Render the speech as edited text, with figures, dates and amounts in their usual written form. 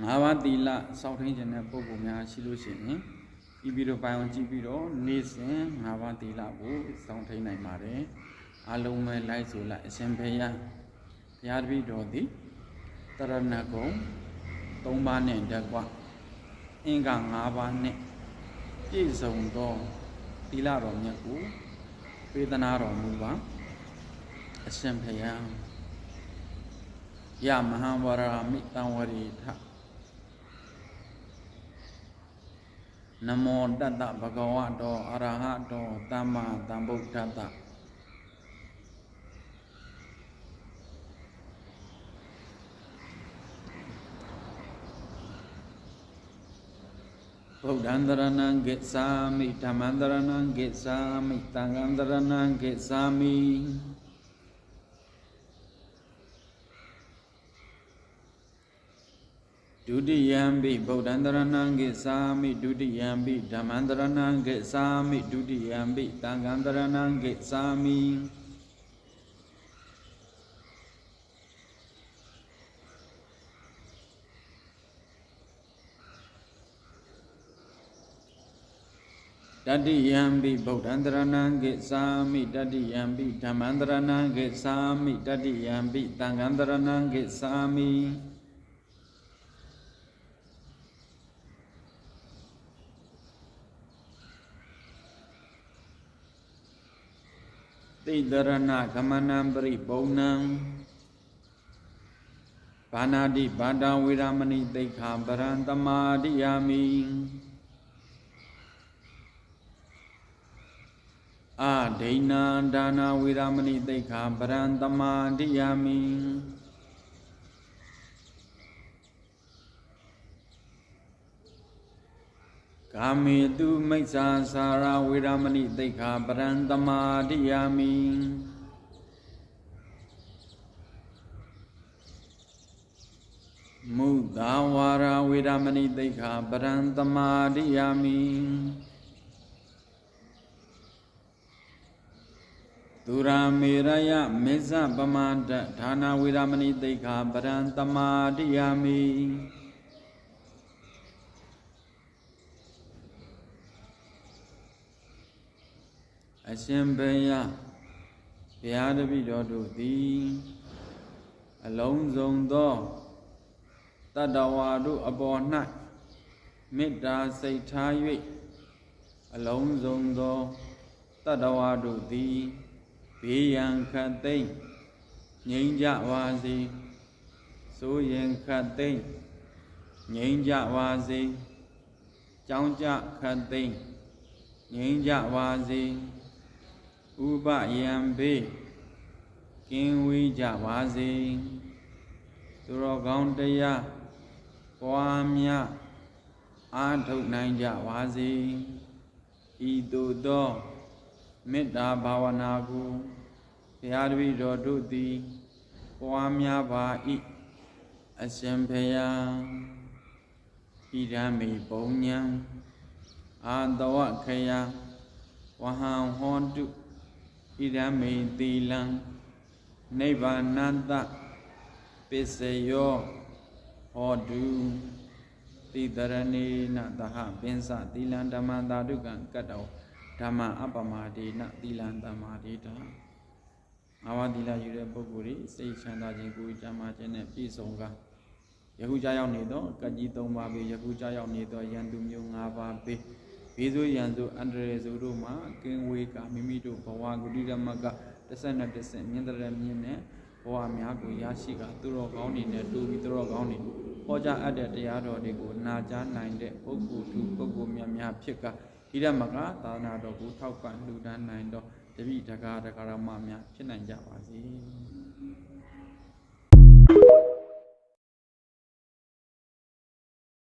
ngava tila sautin jene pogo mya shilu shin ibiro payon jibiro nisin ngava tila bu sautin nai mare along me lai so la asin pheya phaya tpi do ti tarana gon 3 ပါးနဲ့တက်ကွာအင်္ဂါ5ပါးနဲ့ပြည့်စုံသောသီလတော်မြတ်ကိုပေးသနာတော်မူပါအရှင်ဘုရားယမဟာဝရမိတံဝရိထနမောတတ္တဘဂဝတောအရဟတောသမ္မာသမ္ဗုဒ္ဓတ္တဗုဒ္ဓံတရဏံဂစ္ဆာမိဓမ္မံတရဏံဂစ္ဆာမိသံဃံတရဏံဂစ္ဆာမိဒုတိယံပိဗုဒ္ဓံတရဏံဂစ္ဆာမိဒုတိယံပိဓမ္မံတရဏံဂစ္ဆာမိဒုတိယံပိသံဃံတရဏံဂစ္ဆာမိတတိယံပိဗုဒ္ဓံတရဏံဂစ္ဆာမိတတိယံပိဓမ္မံတရဏံဂစ္ဆာမိတတိယံပိသံဃံတရဏံဂစ္ဆာမိတိတရဏဂမနံပရိပုံဏံဘာနာတိဘာဒဝေရမဏိသိက္ခာပရံသမာဓိယာမိအာဒိဏဒါနာဝေရမဏိသိက္ခာပရံသမာဓိယာမိကာမေတုမိစ္ဆာစာရဝေရမဏိသိက္ခာပရံသမာဓိယာမိမုသာဝါရဝေရမဏိသိက္ခာပရံသမာဓိယာမိသူရာမေရယမေဇပမန္တဌာနာဝေရမဏိသိက္ခာပရံသမာဓိယာမိအရှင်ဘုရားဘုရားတပည့်တော်တို့သည်အလုံးစုံသောတတ္တဝါတို့အပေါ်၌မေတ္တာစိတ်ထား၍အလုံးစုံသောတတ္တဝါတို့သည်ဘေးရန်ခတ်သိမ်းငြိမ်းကြပါစေစိုးရင်ခတ်သိမ်းငြိမ်းကြပါစေကြောင်းကြခတ်သိမ်းငြိမ်းကြပါစေဥပယံဘေးကင်းဝေးကြပါစေသူတော်ကောင်းတရားပွားများအားထုတ်နိုင်ကြပါစေဤသို့သောမေတ္တာဘာဝနာကိုဘုရားတပည့်တော်တို့သည်ပွားများပါ၏အရှင်ဘုရားဣဒံမေပုံညံအာတဝခယဝဟံဟောတုဣဒံမေသီလံနိဗ္ဗာနတပစ္စယောဟောတုတိတရဏေနသဟပင်စသီလံဓမ္မသာဓုကံကတ္တောဓမ္မအပမဒေနသီလံတမ္မာဒေတာငါးပါးသီလယူတဲ့ပုဂ္ဂိုလ်၏စိတ်ချမ်းသာခြင်းကိုယ်ကျမ်းမာခြင်းနဲ့ပြည့်စုံကယခုကြာရောက်နေသောကကြီး 3 ပါးပေယခုကြာရောက်နေသောယန္တုမျိုး 5 ပါးပေဘေးဆိုးရန်ဆိုအန္တရာယ်ဆိုတို့မှာကင်းဝေးကမိမိတို့ဘဝဂုတိဓမ္မကတစ်ဆက်နဲ့တစ်ဆက်မြင့်တဲ့မြင့်နဲ့ဘဝများကိုရရှိကသူတော်ကောင်းတွေနဲ့တူပြီးသူတော်ကောင်းတွေဟောကြားအပ်တဲ့တရားတော်တွေကိုနာကြားနိုင်တဲ့ပုဂ္ဂိုလ်သူပုဂ္ဂိုလ်များဖြစ်ကဒီဓမ္မကသာသနာတော်ကိုထောက်ပံ့လှူဒါန်းနိုင်တော့တပိတကားတကာရမများဖြစ်နိုင်ကြပါစေ